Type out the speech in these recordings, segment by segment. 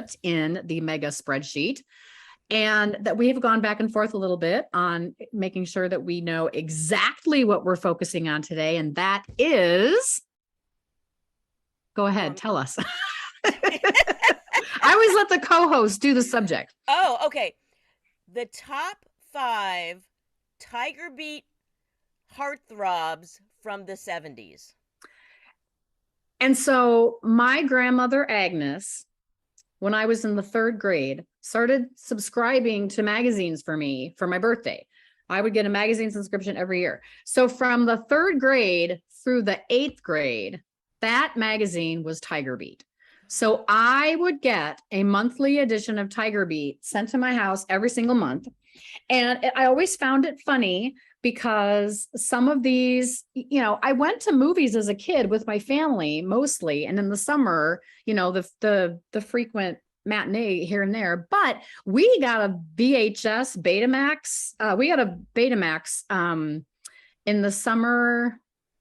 put in the mega spreadsheet, and that we have gone back and forth a little bit on making sure that we know exactly what we're focusing on today. And that is, go ahead, tell us. I always let the co-host do the subject. Oh, okay. The top 5 Tiger Beat heartthrobs from the 70s. And so my grandmother, Agnes, when I was in the 3rd grade, started subscribing to magazines for me for my birthday. I would get a magazine subscription every year. So from the 3rd grade through the 8th grade, that magazine was Tiger Beat. So I would get a monthly edition of Tiger Beat sent to my house every single month. And I always found it funny because some of these, I went to movies as a kid with my family mostly. And in the summer, the frequent matinee here and there, but we got a VHS Betamax. We got a Betamax in the summer,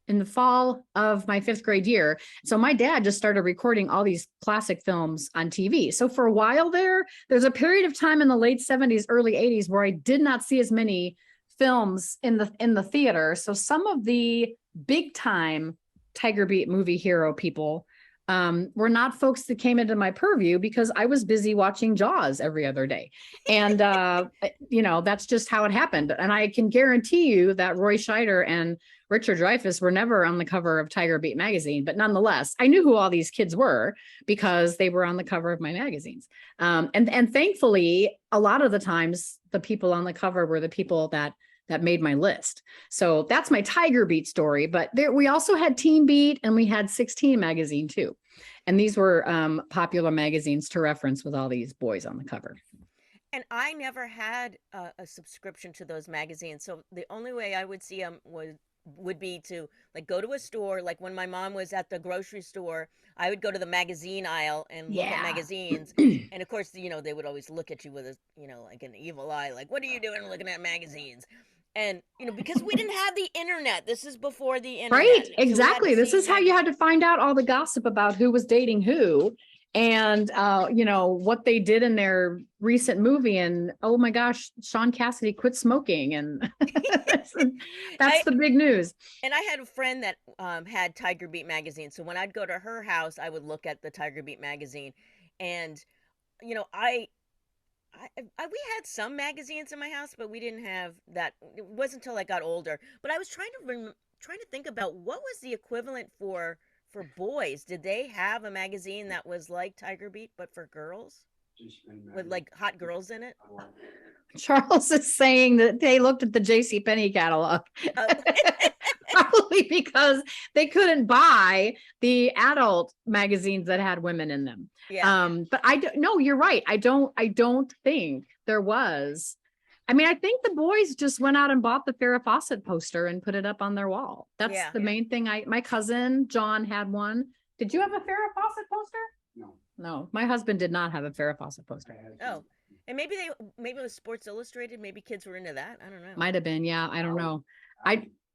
in the fall of my 5th grade year. So my dad just started recording all these classic films on TV. So for a while there's a period of time in the late 70s, early 80s where I did not see as many films in the theater. So some of the big time Tiger Beat movie hero people were not folks that came into my purview because I was busy watching Jaws every other day. And, that's just how it happened. And I can guarantee you that Roy Scheider and Richard Dreyfuss were never on the cover of Tiger Beat magazine, but nonetheless, I knew who all these kids were because they were on the cover of my magazines. And thankfully, a lot of the times, the people on the cover were the people that made my list. So that's my Tiger Beat story. But we also had Teen Beat and we had 16 magazine too. And these were popular magazines to reference with all these boys on the cover. And I never had a subscription to those magazines. So the only way I would see them would be to like go to a store. Like when my mom was at the grocery store, I would go to the magazine aisle and look at magazines. And of course, they would always look at you with like an evil eye, like, what are you doing looking at magazines? And, because we didn't have the internet. This is before the internet. Right, exactly. So this is how you had to find out all the gossip about who was dating who and, what they did in their recent movie. And, oh my gosh, Sean Cassidy quit smoking. And that's the big news. And I had a friend that had Tiger Beat magazine. So when I'd go to her house, I would look at the Tiger Beat magazine. And, we had some magazines in my house, but we didn't have that. It wasn't until I got older. But I was trying to think about what was the equivalent for boys. Did they have a magazine that was like Tiger Beat but for girls, with like hot girls in it? Charles is saying that they looked at the JCPenney catalog. Probably because they couldn't buy the adult magazines that had women in them. Yeah. But no, you're right. I don't think there was. I mean, I think the boys just went out and bought the Farrah Fawcett poster and put it up on their wall. That's the main thing. My cousin John had one. Did you have a Farrah Fawcett poster? No, my husband did not have a Farrah Fawcett poster. Oh, and maybe it was Sports Illustrated. Maybe kids were into that. I don't know. Might have been. Yeah, I don't know.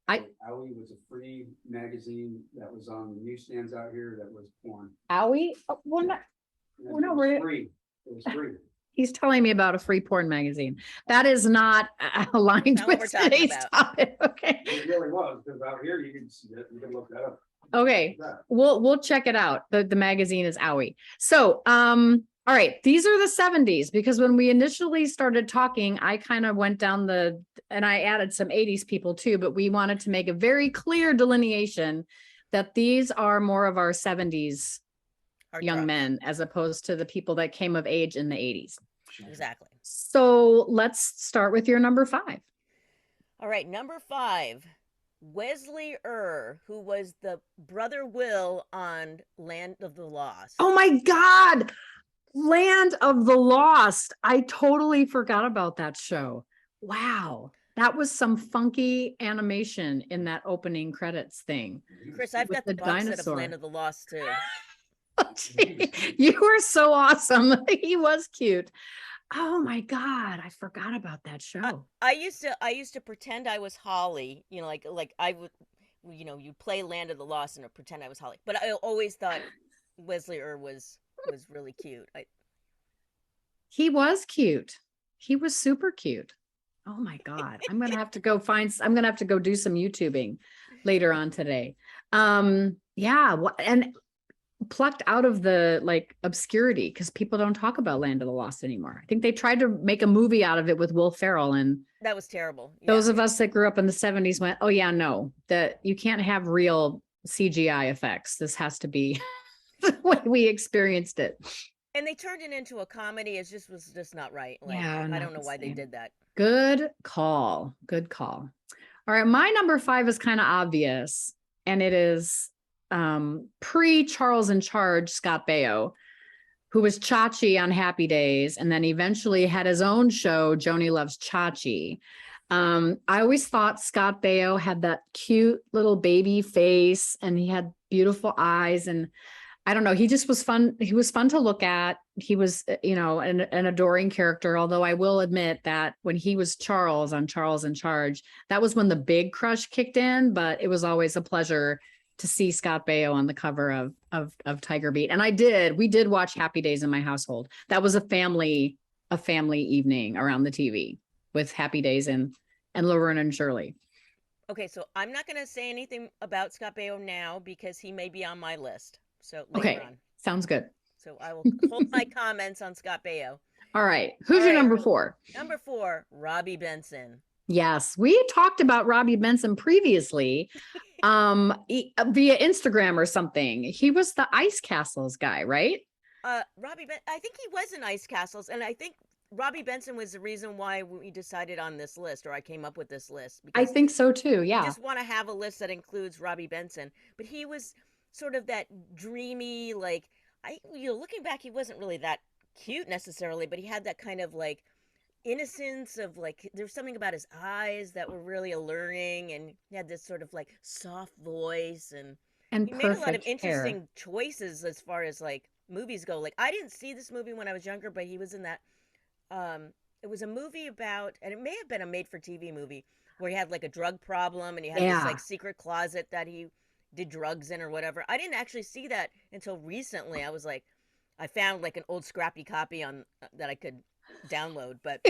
Owie was a free magazine that was on the newsstands out here that was porn. Owie? Oh, well, no, it was free. It was free. He's telling me about a free porn magazine. That is not aligned with today's topic. Okay. It really was, because out here you can see it. You can look that up. Okay. We'll check it out. The magazine is Owie. So, all right, these are the 70s, because when we initially started talking, I kind of went down and I added some 80s people too, but we wanted to make a very clear delineation that these are more of our 70s young men as opposed to the people that came of age in the 80s. Exactly. So let's start with your number 5. All right, number 5, Wesley who was the brother Will on Land of the Lost. Oh my God. Land of the Lost. I totally forgot about that show. Wow. That was some funky animation in that opening credits thing. Chris, I've got the box set of Land of the Lost too. You were so awesome. He was cute. Oh my God, I forgot about that show. I used to pretend I was Holly, like I would, you'd play Land of the Lost and pretend I was Holly. But I always thought Wesley was really cute. He was cute. He was super cute. Oh my God. I'm going to have to go do some YouTubing later on today. Yeah. And plucked out of the like obscurity because people don't talk about Land of the Lost anymore. I think they tried to make a movie out of it with Will Ferrell, and That was terrible. Yeah. those of us that grew up in the 70s went, oh yeah, no, that you can't have real CGI effects. This has to be the way we experienced it. And they turned it into a comedy. It just was just not right. Like, Yeah, I not don't know the why they same. did that. Good call. Good call. All right. My number 5 is kind of obvious, and it is pre-Charles in Charge Scott Baio, who was Chachi on Happy Days, and then eventually had his own show, Joni Loves Chachi. I always thought Scott Baio had that cute little baby face, and he had beautiful eyes, and I don't know, he just was fun. He was fun to look at. He was, an adoring character. Although I will admit that when he was Charles on Charles in Charge, that was when the big crush kicked in. But it was always a pleasure to see Scott Baio on the cover of Tiger Beat. And we did watch Happy Days in my household. That was a family evening around the TV with Happy Days and Laverne and Shirley. Okay, so I'm not going to say anything about Scott Baio now because he may be on my list. So later on. Sounds good. So I will hold my comments on Scott Baio. All right. Who's your number 4? Number 4, Robbie Benson. Yes, we talked about Robbie Benson previously via Instagram or something. He was the Ice Castles guy, right? I think he was in Ice Castles, and I think Robbie Benson was the reason why we decided on this list, or I came up with this list. I think so too, yeah. I just want to have a list that includes Robbie Benson. But he was sort of that dreamy, like, looking back, he wasn't really that cute necessarily, but he had that kind of like innocence of like, there's something about his eyes that were really alluring, and he had this sort of like soft voice, and he made a lot of interesting choices as far as like movies go. Like, I didn't see this movie when I was younger, but he was in that it was a movie about, and it may have been a made for TV movie, where he had like a drug problem, and he had this like secret closet that he did drugs in or whatever. I didn't actually see that until recently. I was like, I found like an old scrappy copy on that I could download, but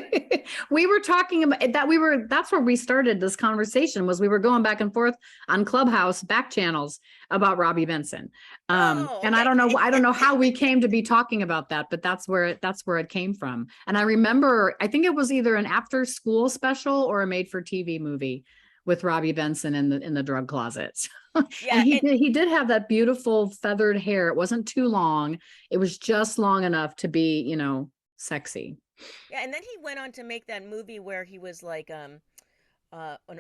we were talking about that. That's where we started this conversation, was we were going back and forth on Clubhouse back channels about Robbie Benson. And I don't know how we came to be talking about that, but that's where it came from. And I remember, I think it was either an after school special or a made for TV movie with Robbie Benson in the drug closet. Yeah, and he did have that beautiful feathered hair. It wasn't too long. It was just long enough to be, sexy. Yeah, and then he went on to make that movie where he was like an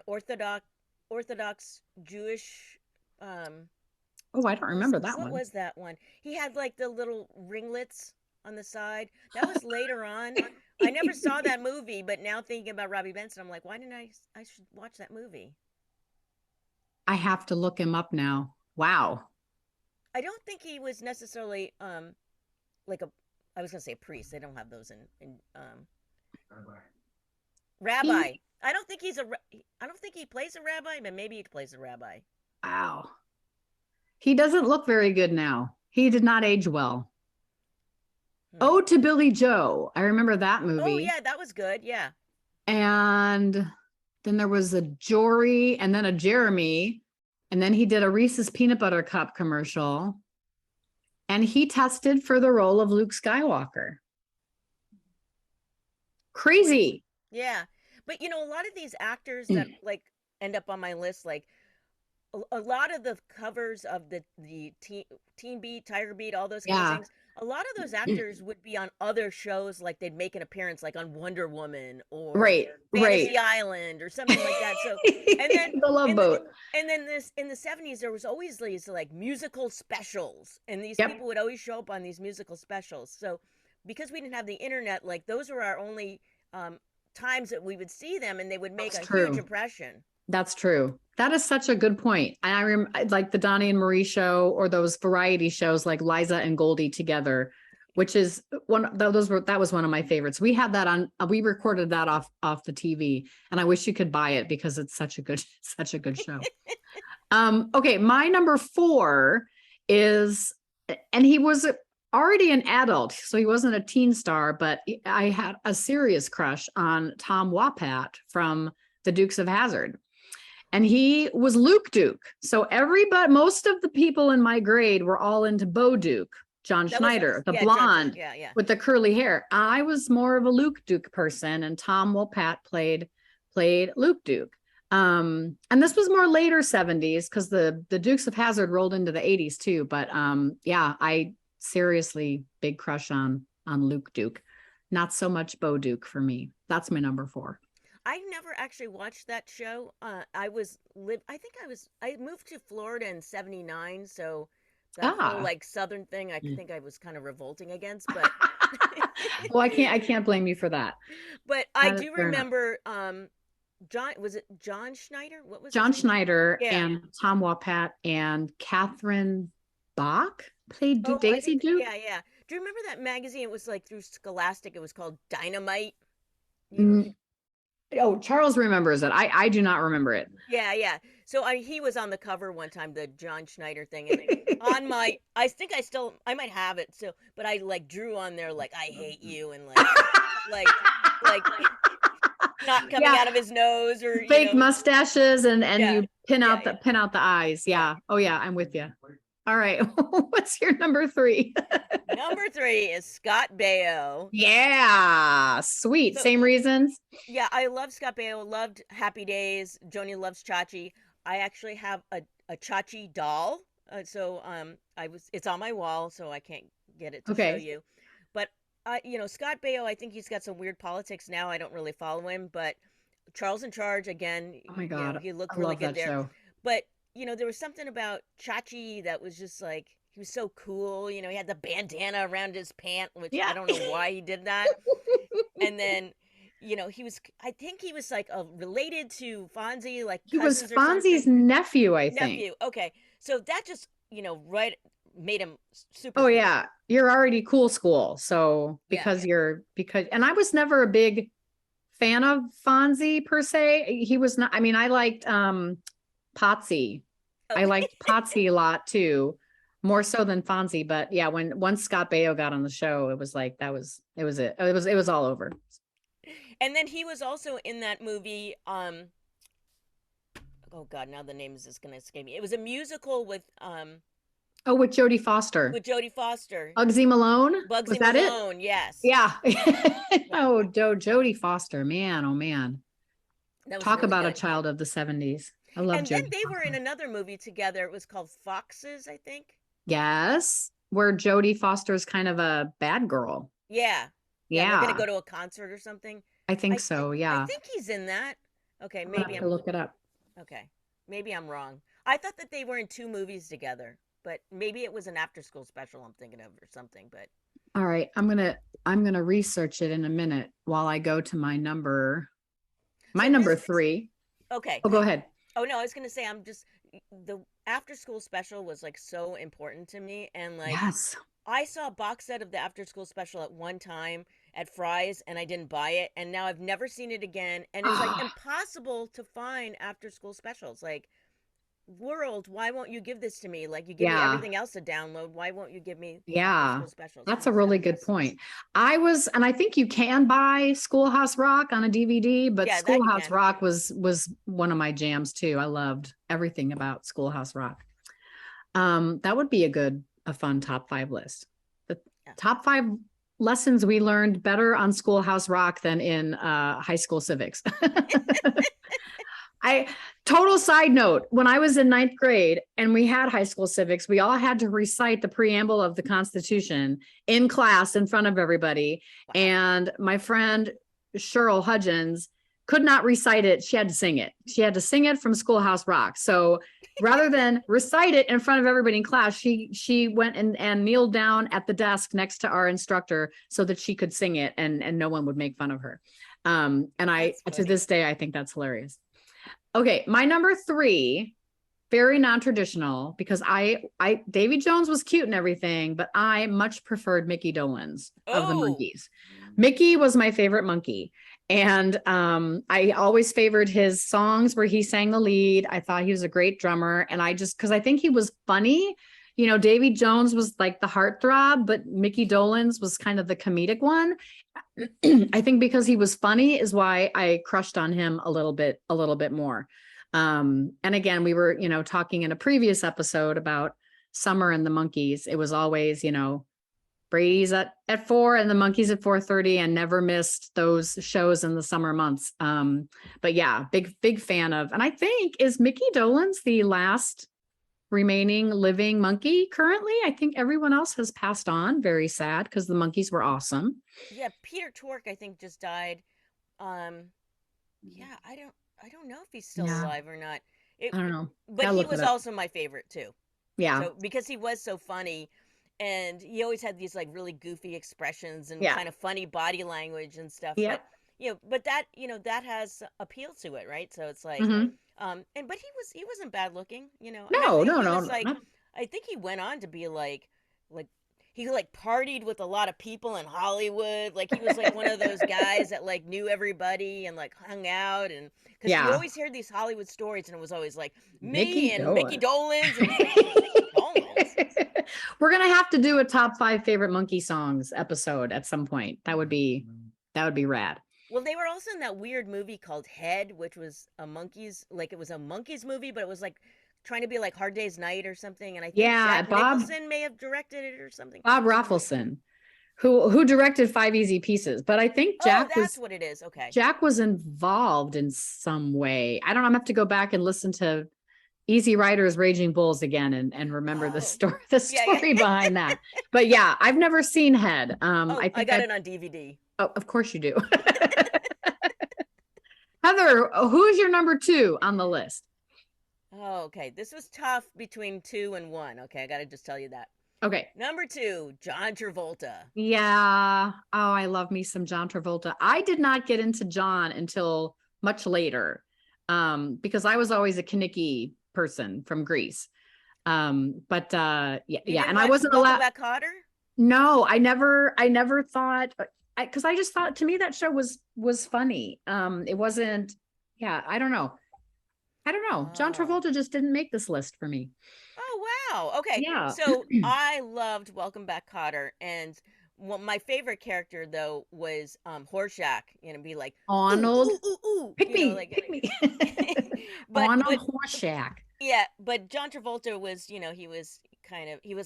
Orthodox Jewish. I don't remember that one. What was that one? He had like the little ringlets on the side. That was later on. I never saw that movie, but now thinking about Robbie Benson, I'm like, why didn't I should watch that movie. I have to look him up now. Wow. I don't think he was necessarily like I was gonna say a priest. They don't have those in rabbi. I don't think he plays a rabbi, but maybe he plays a rabbi. Wow. He doesn't look very good now. He did not age well. Ode to Billy Joe. I remember that movie. Oh yeah, that was good. Yeah. And then there was a Jory, and then a Jeremy, and then he did a Reese's Peanut Butter Cup commercial. And he tested for the role of Luke Skywalker. Crazy. Yeah. But a lot of these actors that like end up on my list, like a lot of the covers of the Teen Beat, Tiger Beat, all those kind of things, a lot of those actors would be on other shows, like they'd make an appearance like on Wonder Woman or Fantasy Island or something like that. So and then the Love Boat. And then in the 70s there was always these like musical specials, and these people would always show up on these musical specials. So because we didn't have the internet, like those were our only times that we would see them, and they would make huge impression. That's true. That is such a good point. And I remember like the Donnie and Marie show, or those variety shows like Liza and Goldie Together, which is that was one of my favorites. We had that on, we recorded that off the TV, and I wish you could buy it because it's such a good show. Okay. My number 4 is, and he was already an adult, so he wasn't a teen star, but I had a serious crush on Tom Wopat from the Dukes of Hazzard. And he was Luke Duke. So most of the people in my grade were all into Bo Duke, John Schneider, the blonde with the curly hair. I was more of a Luke Duke person, and Tom Wopat played Luke Duke. And this was more later 70s because the Dukes of Hazzard rolled into the 80s too. But I seriously big crush on Luke Duke. Not so much Bo Duke for me. That's my number 4. I never actually watched that show. I moved to Florida in 79, so that whole like Southern thing, I think I was kind of revolting against, but well, I can't blame you for that. But I do remember was it John Schneider? What was John Schneider and Tom Wopat and Catherine Bach played Daisy Duke? Yeah. Do you remember that magazine? It was like through Scholastic. It was called Dynamite. Oh, Charles remembers it. I do not remember it. Yeah. So he was on the cover one time, the John Schneider thing, and I think I might have it. So, but I like drew on there like I hate you and like not coming out of his nose or fake mustaches and you pin out the eyes. Yeah. Oh yeah, I'm with you. All right. What's your number 3? Number 3 is Scott Baio. Yeah. Sweet. Same reasons. Yeah. I love Scott Baio. Loved Happy Days. Joni loves Chachi. I actually have a Chachi doll. It's on my wall, so I can't get it to show you. But Scott Baio, I think he's got some weird politics now. I don't really follow him, but Charles in Charge again. Oh my God. He looked really good there. Show. But there was something about Chachi that was just like, he was so cool. He had the bandana around his pant, which I don't know why he did that. And then, I think he was like related to Fonzie, like he was Fonzie's nephew, I think. Nephew. Okay. So that just, made him super. Oh cool. Yeah. You're already cool school. So and I was never a big fan of Fonzie per se. He was not, I liked, Potsy. I liked Potsy a lot too, more so than Fonzie. But yeah, once Scott Baio got on the show, it was like it was all over. And then he was also in that movie. Oh God, now the name is just gonna escape me. It was a musical with with Jodie Foster. Bugsy Malone. Was that Malone, yes. Yeah. Jodie Foster, man, oh man. Talk really about good. A child of the 70s. I love And then they were in another movie together. It was called Foxes, I think. Yes, where Jodie Foster's kind of a bad girl. Yeah. Yeah. They're going to go to a concert or something. I think so, yeah. I think he's in that. Okay, maybe I'm look it up. Okay, maybe I'm wrong. I thought that they were in 2 movies together, but maybe it was an after-school special I'm thinking of or something. But all right, I'm gonna research it in a minute while I go to my number. Number 3. Okay. Oh, go ahead. Oh no, I was gonna say the after-school special was like so important to me, and like yes. I saw a box set of the after-school special at one time at Fry's, and I didn't buy it, and now I've never seen it again, and it's like impossible to find after-school specials. Like, world, why won't you give this to me? Like, you give me everything else to download. Why won't you give me after-school specials? That's a really good point. And I think you can buy Schoolhouse Rock on a DVD, but Schoolhouse Rock was one of my jams too. I loved everything about Schoolhouse Rock. That would be a fun top 5 list. The top 5 lessons we learned better on Schoolhouse Rock than in high school civics. Total side note, when I was in 9th grade and we had high school civics, we all had to recite the preamble of the Constitution in class in front of everybody. Wow. And my friend Cheryl Hudgens could not recite it. She had to sing it. She had to sing it from Schoolhouse Rock. So rather than recite it in front of everybody in class, she went and kneeled down at the desk next to our instructor so that she could sing it and no one would make fun of her. And to this day, I think that's hilarious. Okay, my number 3, very non-traditional, because Davy Jones was cute and everything, but I much preferred Mickey Dolenz of the Monkees. Mickey was my favorite monkey. And I always favored his songs where he sang the lead. I thought he was a great drummer. And because I think he was funny, You know, Davy Jones was like the heartthrob, but Mickey Dolenz was kind of the comedic one. I think because he was funny is why I crushed on him a little bit more. And again, we were, you know, talking in a previous episode about Summer and the Monkeys. It was always, you know, Brady's at 4 and the Monkeys at 4:30, and never missed those shows in the summer months. But yeah, big fan of, and I think, is Mickey Dolenz the last remaining living monkey currently? I think everyone else has passed on. Very sad, because the Monkeys were awesome. Yeah, Peter Tork, I think, just died. Yeah, I don't know if he's still alive or not. I don't know. But he was also my favorite too. Yeah. So because he was so funny, and he always had these like really goofy expressions and kind of funny body language and stuff. Yeah. But, you know, but that, you know, that has appeal to it, right? So it's like, but he wasn't bad looking, you know. No. Like, I think he went on to be like he like partied with a lot of people in Hollywood. Like he was like one of those guys that like knew everybody and like hung out, and because you always hear these Hollywood stories, and it was always like Mickey Dolenz. We're gonna have to do a top 5 favorite monkey songs episode at some point. That would be rad. Well, they were also in that weird movie called Head, which was a monkeys, like it was a monkeys movie, but it was like trying to be like Hard Day's Night or something. And I think Jack Nicholson may have directed it or something. Bob Rafelson, who directed 5 Easy Pieces. But I think Jack that's what it is. Okay. Jack was involved in some way. I don't know. I'm gonna have to go back and listen to Easy Rider's Raging Bulls again and remember the story behind that. But yeah, I've never seen Head. I got it on DVD. Oh, of course you do. Heather, who's your number 2 on the list? Oh, okay. This was tough between 2 and 1. Okay, I got to just tell you that. Okay. Number 2, John Travolta. Yeah. Oh, I love me some John Travolta. I did not get into John until much later, because I was always a Kenickie person from Grease. And I wasn't allowed. Back Cotter? No, I never thought, because I just thought, to me that show was funny. It wasn't. Yeah, I don't know. John Travolta just didn't make this list for me. Oh, wow. Okay. Yeah. So I loved Welcome Back, Kotter. And my favorite character, though, was Horshack. You know, be like, Arnold. Pick me. But Arnold Horshack. Yeah. But John Travolta was, you know, he was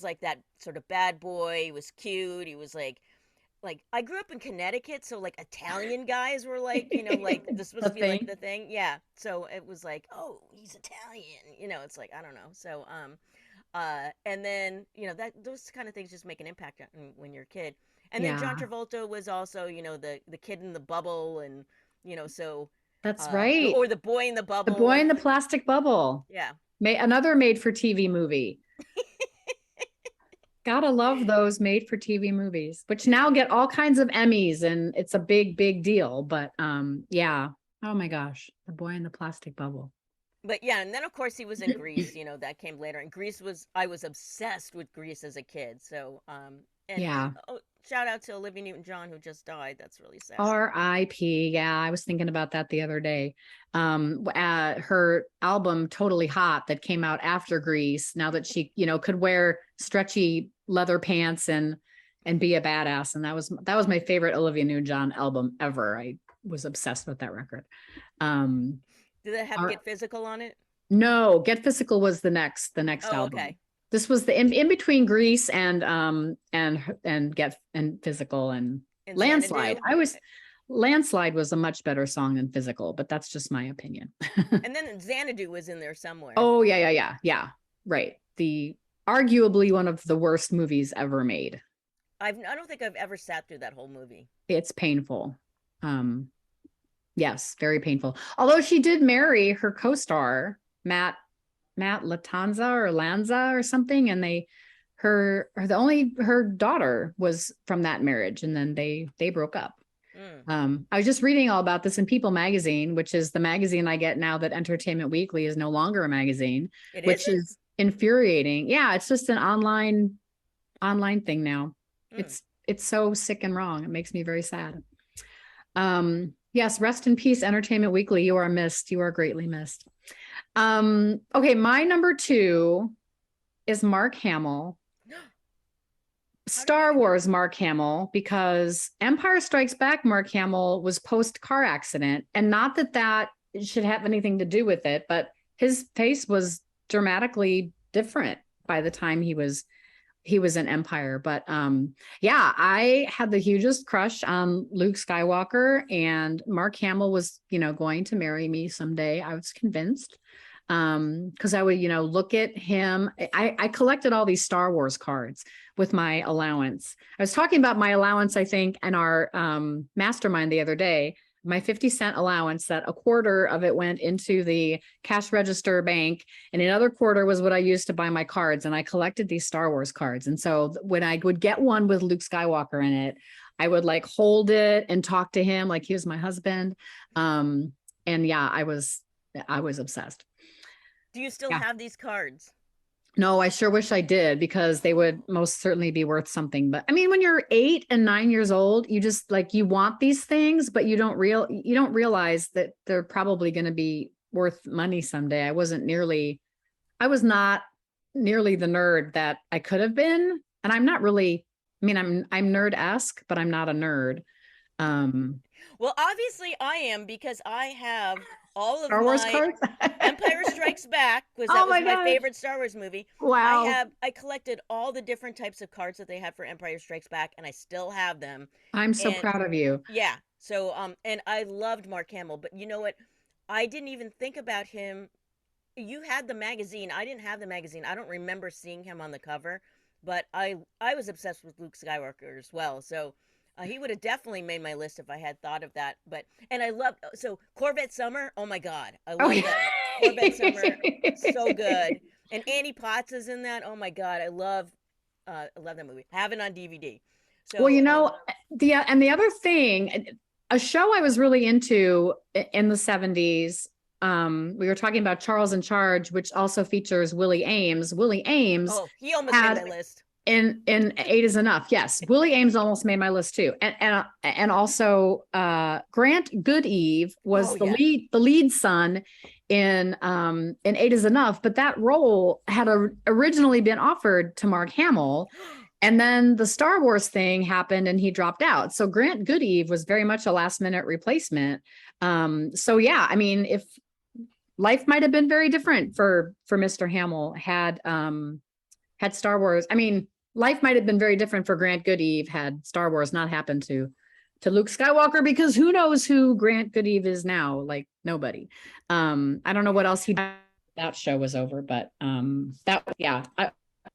like that sort of bad boy. He was cute. He was like I grew up in Connecticut, so like Italian guys were like, you know, like this supposed to be like the thing. Yeah. So it was like, oh, he's Italian. You know, it's like, I don't know. So and then, you know, that those kind of things just make an impact when you're a kid. And then John Travolta was also, you know, the kid in the bubble, and you know, so that's right. Or the boy in the bubble. The boy in the plastic bubble. Yeah. Another made for TV movie. Gotta love those made for TV movies, which now get all kinds of Emmys, and it's a big deal. But yeah. Oh my gosh. The boy in the plastic bubble. But yeah, and then of course he was in Grease, you know, that came later. And I was obsessed with Grease as a kid. So shout out to Olivia Newton-John, who just died. That's really sad. R.I.P. Yeah, I was thinking about that the other day. Her album Totally Hot that came out after Grease, now that she, you know, could wear stretchy leather pants and be a badass. And that was my favorite Olivia Newton-John album ever. I was obsessed with that record. Did that have Get Physical on it? No, Get Physical was the next album. Okay. This was the in between Grease and Get Physical and Landslide. Landslide was a much better song than Physical, but that's just my opinion. And then Xanadu was in there somewhere. Oh yeah. Right. The arguably one of the worst movies ever made. I don't think I've ever sat through that whole movie. It's painful. Yes, very painful. Although she did marry her co-star, Matt Latanza or Lanza or something, and her daughter was from that marriage, and then they broke up. I was just reading all about this in People magazine, which is the magazine I get now that Entertainment Weekly is no longer a magazine, which is infuriating. Yeah, it's just an online thing now. It's so sick and wrong. It makes me very sad. Yes, rest in peace, Entertainment Weekly. You are missed. You are greatly missed. Okay, my number 2 is Mark Hamill. How Star did you- Wars Mark Hamill, because Empire Strikes Back Mark Hamill was post car accident, and not that that should have anything to do with it, but his face was dramatically different by the time he was in Empire. But yeah, I had the hugest crush on Luke Skywalker, and Mark Hamill was, going to marry me someday. I was convinced. Because I would, look at him. I collected all these Star Wars cards with my allowance. I was talking about my allowance, I think, in our mastermind the other day. My 50-cent allowance, that a quarter of it went into the cash register bank, and another quarter was what I used to buy my cards. And I collected these Star Wars cards. And so when I would get one with Luke Skywalker in it, I would like hold it and talk to him like he was my husband. And yeah, I was obsessed. Do you still Yeah. have these cards? No, I sure wish I did, because they would most certainly be worth something. But I mean, when you're 8 and 9 years old, you just like, you want these things, but you don't realize that they're probably going to be worth money someday. I was not nearly the nerd that I could have been. And I'm not really, I'm nerd-esque, but I'm not a nerd. Well, obviously I am, because I have all of Star Wars my cards. Empire Strikes Back, because Oh that was my my gosh. favorite Star Wars movie. Wow. I collected all the different types of cards that they had for Empire Strikes Back, and I still have them. I'm so And proud of you. yeah, so and I loved Mark Hamill, but you know what? I didn't even think about him. You had the magazine. I didn't have the magazine. I don't remember seeing him on the cover, but I was obsessed with Luke Skywalker as well. So he would have definitely made my list if I had thought of that. And I love, so Corvette Summer. Oh my God, I love that Corvette Summer. So good. And Annie Potts is in that. Oh my God, I love that movie. I have it on DVD. So Well, the other thing, a show I was really into in the 70s, we were talking about Charles in Charge, which also features Willie Ames. Willie Ames oh, he almost made my list. in 8 is Enough. Yes, Willie Ames almost made my list too. And also Grant Goodeve was the lead son in 8 is Enough, but that role had originally been offered to Mark Hamill. And then the Star Wars thing happened and he dropped out. So Grant Goodeve was very much a last minute replacement. So yeah, I mean, if life might have been very different for Mr. Hamill had Star Wars. I mean, life might have been very different for Grant Goodeve had Star Wars not happened to Luke Skywalker, because who knows who Grant Goodeve is now? Like nobody. I don't know what else that show was over, but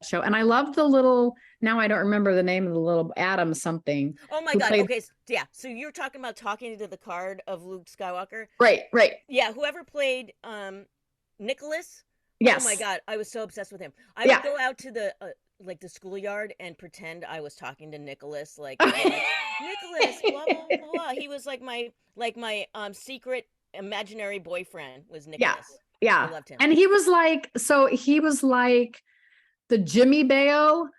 show. And I loved the little, now I don't remember the name of the little Adam something. Oh my God. Okay. Yeah. So you're talking about talking to the card of Luke Skywalker. Right. Yeah. Whoever played Nicholas. Yes. Oh my God. I was so obsessed with him. I would go out to the the schoolyard and pretend I was talking to Nicholas, Nicholas, blah, blah, blah. He was like my secret imaginary boyfriend was Nicholas. Yeah. I loved him. And he was like the Jimmy Bayo,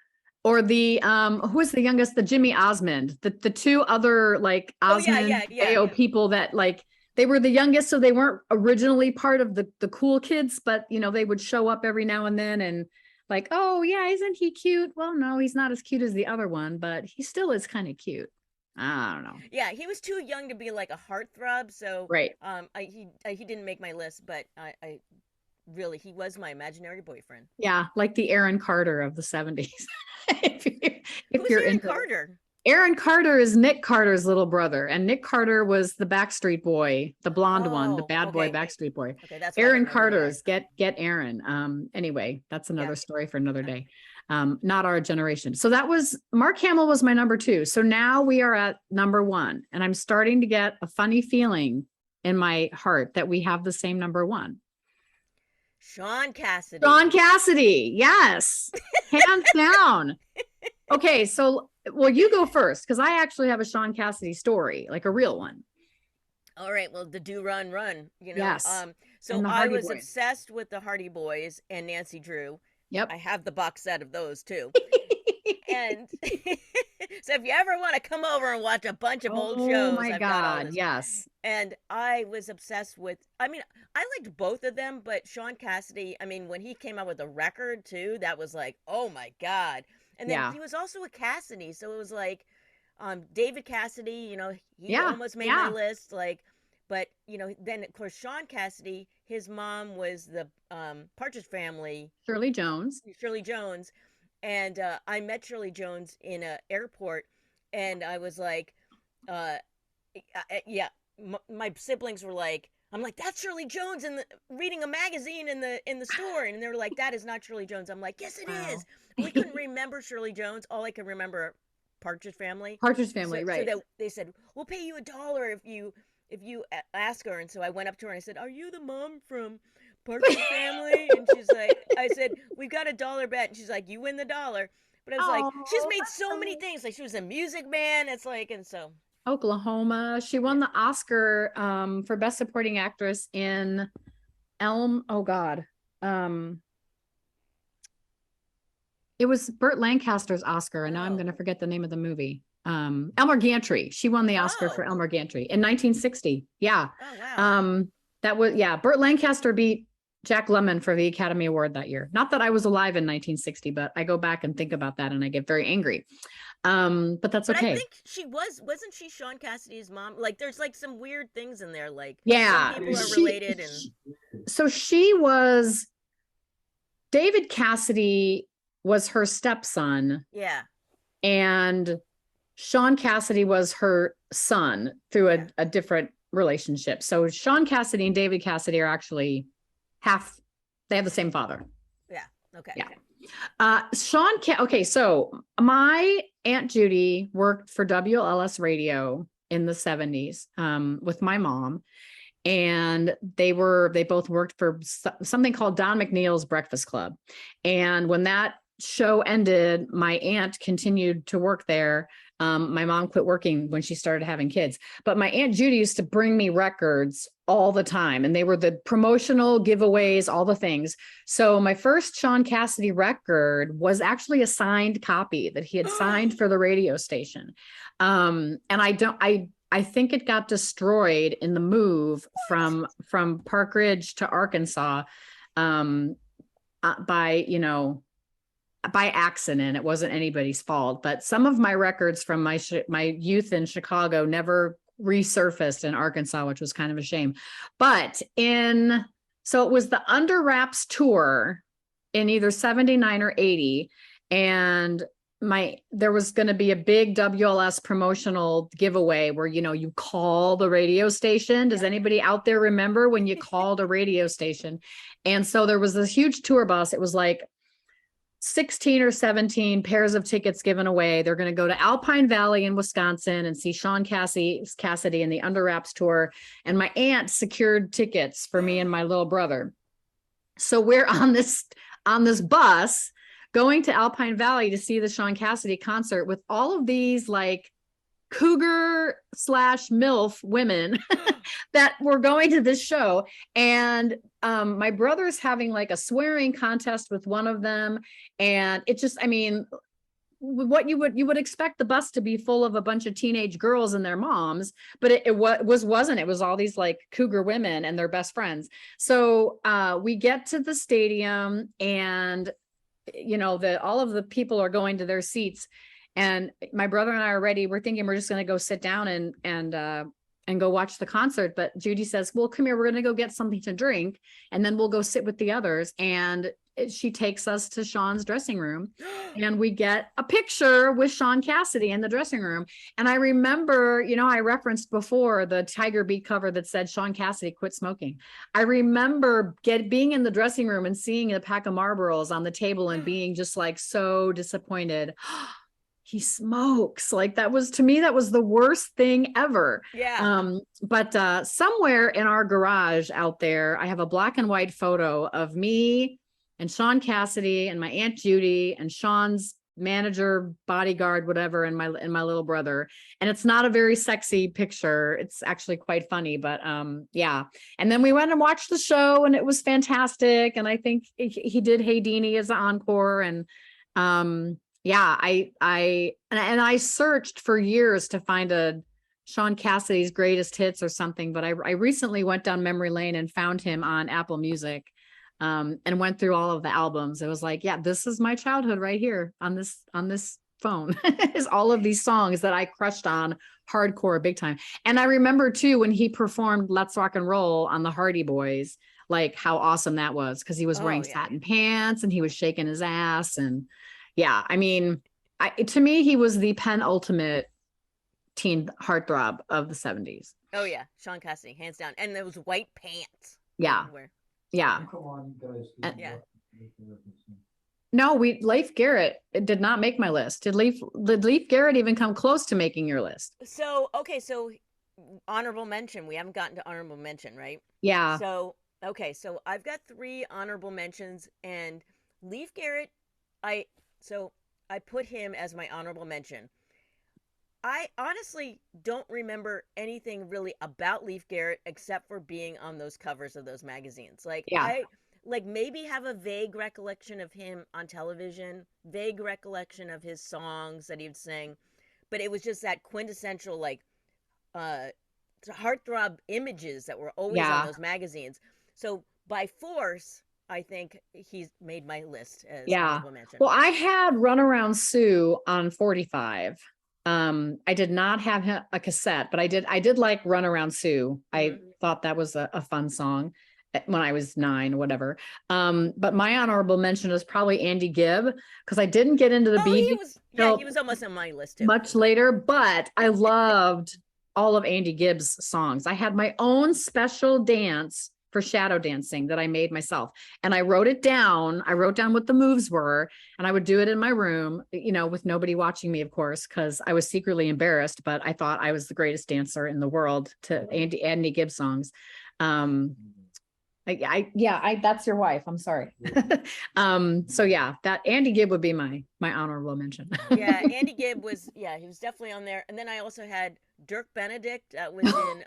or the who was the youngest, the Jimmy Osmond, the two other like Osmond Bayo people that like they were the youngest, so they weren't originally part of the cool kids, but they would show up every now and then and like, oh yeah, isn't he cute? Well, no, he's not as cute as the other one, but he still is kind of cute. I don't know. Yeah, he was too young to be like a heartthrob, so right. He didn't make my list, but I really, he was my imaginary boyfriend. Yeah, like the Aaron Carter of the 70s. Who's Aaron Carter? Aaron Carter is Nick Carter's little brother, and Nick Carter was the Backstreet Boy, the blonde one, the bad boy Backstreet Boy. Okay, that's Aaron Carter's get Aaron. Anyway, that's another story for another day. Not our generation. So that was Mark Hamill was my number 2. So now we are at number 1, and I'm starting to get a funny feeling in my heart that we have the same number 1. Sean Cassidy. Sean Cassidy, yes, hands down. Okay, so well, you go first, because I actually have a Sean Cassidy story, like a real one. All right, well, the Do Run Run, Yes. So I was obsessed with the Hardy Boys and Nancy Drew. Yep. I have the box set of those too. And So if you ever want to come over and watch a bunch of old Oh shows, my I've got all God. this. Yes. And I was obsessed with, I mean, I liked both of them, but Sean Cassidy, I mean, when he came out with a record too, that was like, oh my God. And then Yeah. he was also a Cassidy. So it was like, David Cassidy, he Yeah. almost made my Yeah. list. Like, but, then of course, Sean Cassidy, his mom was the Partridge Family, Shirley Jones. Shirley Jones. And I met Shirley Jones in a airport, and I was like, uh, yeah, my siblings were like, I'm like, that's Shirley Jones reading a magazine in the store, and they were like, that is not Shirley Jones. I'm like, yes, it Wow. is. We couldn't remember Shirley Jones. All I could remember Partridge Family. Partridge Family, So right. they said, we'll pay you $1 if you ask her. And so I went up to her and I said, are you the mom from Partridge Family? And she's like, I said, we've got $1 bet. And she's like, you win the dollar. But I was like, she's Oh, made so many things. Like she was a Music Man. It's like, and so Oklahoma. She won the Oscar for Best Supporting Actress in Elm. Oh God. It was Burt Lancaster's Oscar, and now I'm going to forget the name of the movie. Elmer Gantry. She won the Oscar for Elmer Gantry in 1960. Yeah. Oh wow. That was, yeah. Burt Lancaster beat Jack Lemmon for the Academy Award that year. Not that I was alive in 1960, but I go back and think about that and I get very angry. But that's But okay. I think wasn't she Sean Cassidy's mom? Like there's like some weird things in there. Like Yeah. some people are related and So she was, David Cassidy was her stepson. yeah. And Sean Cassidy was her son through a different relationship. So Sean Cassidy and David Cassidy are actually they have the same father. Yeah. Okay. Yeah. Okay, so my Aunt Judy worked for WLS radio in the 70s with my mom. And they both worked for something called Don McNeil's Breakfast Club. And when that show ended, my aunt continued to work there. My mom quit working when she started having kids, but my Aunt Judy used to bring me records all the time, and they were the promotional giveaways, all the things. So my first Sean Cassidy record was actually a signed copy that he had signed for the radio station. And I think it got destroyed in the move from Park Ridge to Arkansas by accident. It wasn't anybody's fault, but some of my records from my youth in Chicago never resurfaced in Arkansas, which was kind of a shame. But so it was the Under Wraps tour in either 79 or 80. And there was going to be a big WLS promotional giveaway where, you call the radio station. Does anybody out there remember when you called a radio station? And so there was this huge tour bus. It was like 16 or 17 pairs of tickets given away. They're going to go to Alpine Valley in Wisconsin and see Sean Cassidy and the Under Wraps tour. And my aunt secured tickets for me and my little brother. So we're on this bus going to Alpine Valley to see the Sean Cassidy concert with all of these like cougar / MILF women that were going to this show. And my brother's having like a swearing contest with one of them. And it just, what you would expect the bus to be full of a bunch of teenage girls and their moms, but it wasn't. It was all these like cougar women and their best friends. So we get to the stadium, and all of the people are going to their seats, and my brother and I are ready. We're thinking we're just going to go sit down and go watch the concert. But Judy says, well, come here, we're going to go get something to drink, and then we'll go sit with the others. And she takes us to Sean's dressing room, and we get a picture with Sean Cassidy in the dressing room. And I remember, I referenced before the Tiger Beat cover that said Sean Cassidy quit smoking. I remember being in the dressing room and seeing a pack of Marlboros on the table and being just like so disappointed. He smokes. Like to me, that was the worst thing ever. Yeah. But somewhere in our garage out there, I have a black and white photo of me and Sean Cassidy and my Aunt Judy and Sean's manager, bodyguard, whatever, and my little brother. And it's not a very sexy picture. It's actually quite funny, but yeah. And then we went and watched the show, and it was fantastic. And I think he did Hey Deanie as an encore, and Yeah, and I searched for years to find a Sean Cassidy's greatest hits or something, but I recently went down memory lane and found him on Apple Music, and went through all of the albums. It was like, yeah, this is my childhood right here on this phone is all of these songs that I crushed on hardcore big time. And I remember too, when he performed Let's Rock and Roll on the Hardy Boys, like how awesome that was. Cause he was wearing satin pants and he was shaking his ass. And yeah, I mean, to me, he was the penultimate teen heartthrob of the 70s. Oh yeah. Sean Cassidy, hands down. And those white pants. Yeah. Yeah. Come on, you guys. Yeah. No, Leif Garrett did not make my list. Did Leif Garrett even come close to making your list? So, okay. So honorable mention. We haven't gotten to honorable mention, right? Yeah. So, okay. So I've got 3 honorable mentions, and Leif Garrett, I put him as my honorable mention. I honestly don't remember anything really about Leif Garrett except for being on those covers of those magazines. Like, yeah. I maybe have a vague recollection of him on television, vague recollection of his songs that he would sing, but it was just that quintessential heartthrob images that were always on those magazines. So by force, I think he's made my list as honorable mention. Well, I had Runaround Sue on 45. I did not have a cassette, but I did like Runaround Sue. I thought that was a fun song when I was 9 or whatever. But my honorable mention is probably Andy Gibb, because I didn't get into the Bee Gees. He was almost on my list too. Much later, but I loved all of Andy Gibb's songs. I had my own special dance for shadow dancing that I made myself. And I wrote it down. I wrote down what the moves were, and I would do it in my room, with nobody watching me, of course, because I was secretly embarrassed, but I thought I was the greatest dancer in the world to Andy Gibb songs. That's your wife. I'm sorry. So yeah, that Andy Gibb would be my honorable mention. Yeah, Andy Gibb was, he was definitely on there. And then I also had Dirk Benedict that was in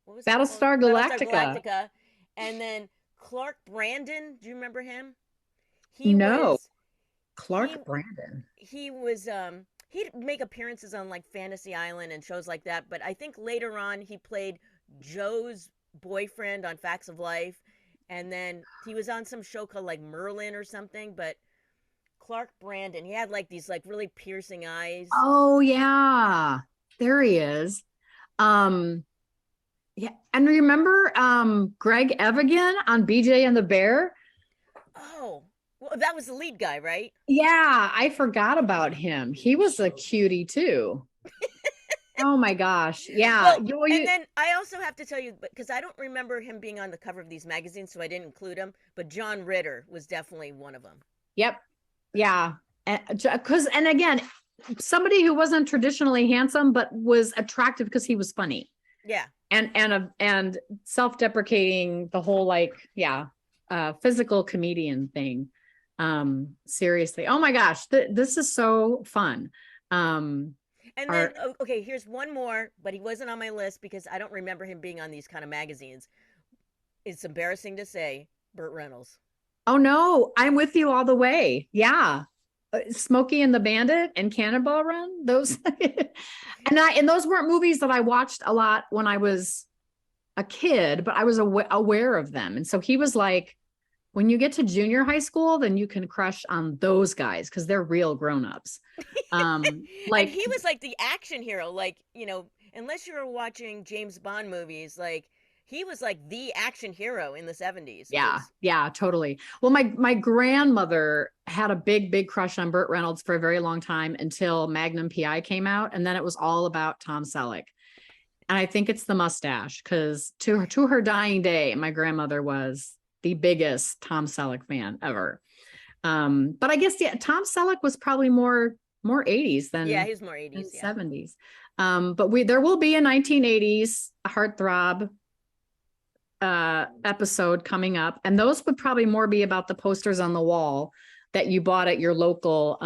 what was Battlestar Galactica. And then Clark Brandon, do you remember him? Clark Brandon. He was he'd make appearances on like Fantasy Island and shows like that, but I think later on he played Joe's boyfriend on Facts of Life, and then he was on some show called like Merlin or something. But Clark Brandon, he had like these like really piercing eyes. Oh yeah, there he is. Yeah, and remember Greg Evigan on BJ and the Bear? Oh, well, that was the lead guy, right? Yeah, I forgot about him. He was a cutie too. Oh my gosh. Yeah. Well, and then I also have to tell you, because I don't remember him being on the cover of these magazines, so I didn't include him, but John Ritter was definitely one of them. Yep. Yeah. And again, somebody who wasn't traditionally handsome, but was attractive because he was funny. Yeah. And self-deprecating, the whole physical comedian thing. Seriously. Oh my gosh. This is so fun. And then, okay, here's one more, but he wasn't on my list because I don't remember him being on these kind of magazines. It's embarrassing to say, Burt Reynolds. Oh no, I'm with you all the way. Yeah. Smokey and the Bandit and Cannonball Run, those. and those weren't movies that I watched a lot when I was a kid, but I was aware of them. And so he was like, when you get to junior high school, then you can crush on those guys because they're real grown-ups. And he was like the action hero, like, unless you were watching James Bond movies, like he was like the action hero in the 70s. Yeah, totally. Well, my grandmother had a big crush on Burt Reynolds for a very long time until Magnum PI came out. And then it was all about Tom Selleck. And I think it's the mustache, because to her dying day, my grandmother was the biggest Tom Selleck fan ever. But I guess, Tom Selleck was probably more 80s than he was more 80s, 70s. But there will be a 1980s heartthrob episode coming up, and those would probably more be about the posters on the wall that you bought at your local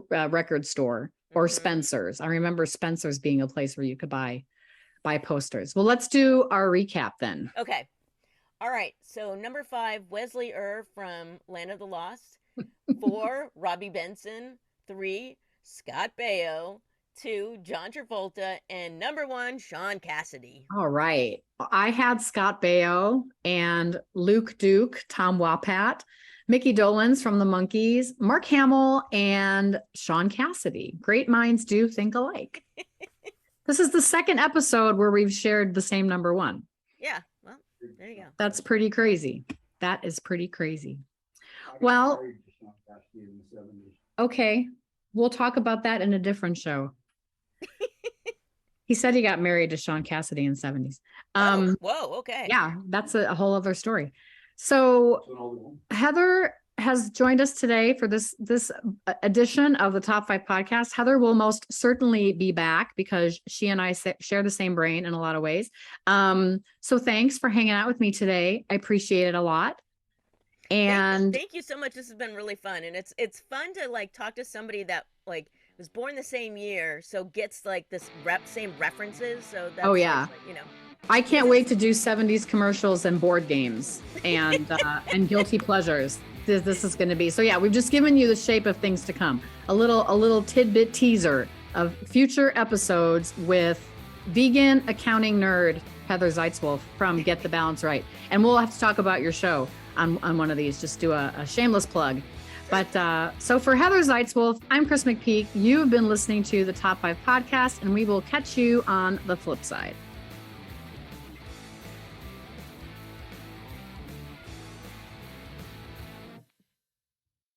record store or Spencer's. I remember Spencer's being a place where you could buy posters. Well, let's do our recap then. Okay. All right. So number 5, Wesley Err from Land of the Lost. 4, Robbie Benson. 3, Scott Baio. 2, John Travolta. And number 1, Sean Cassidy. All right. I had Scott Baio and Luke Duke, Tom Wopat, Mickey Dolenz from the Monkees, Mark Hamill, and Sean Cassidy. Great minds do think alike. This is the second episode where we've shared the same number 1. Yeah, well, there you go. That's pretty crazy. That is pretty crazy. I got Well- married to Sean Cassidy in the 70s. Okay. We'll talk about that in a different show. He said he got married to Sean Cassidy in the 70s. Whoa, okay. Yeah, that's a whole other story. So So an older one. Heather has joined us today for this edition of the Top 5 podcast. Heather will most certainly be back because she and I share the same brain in a lot of ways. So thanks for hanging out with me today. I appreciate it a lot. And thank you so much. This has been really fun, and it's fun to like talk to somebody that like was born the same year, so gets like this same references. So that's, Oh, yeah. like, you know. I can't wait to do 70s commercials and board games and guilty pleasures. This is going to be. So yeah, we've just given you the shape of things to come. A little tidbit teaser of future episodes with vegan accounting nerd Heather Zeitzewolfe from Get the Balance Right. And we'll have to talk about your show on one of these, just do a shameless plug. But so for Heather Zeitzewolfe, I'm Kris McPeak. You've been listening to the Top 5 podcast, and we will catch you on the flip side.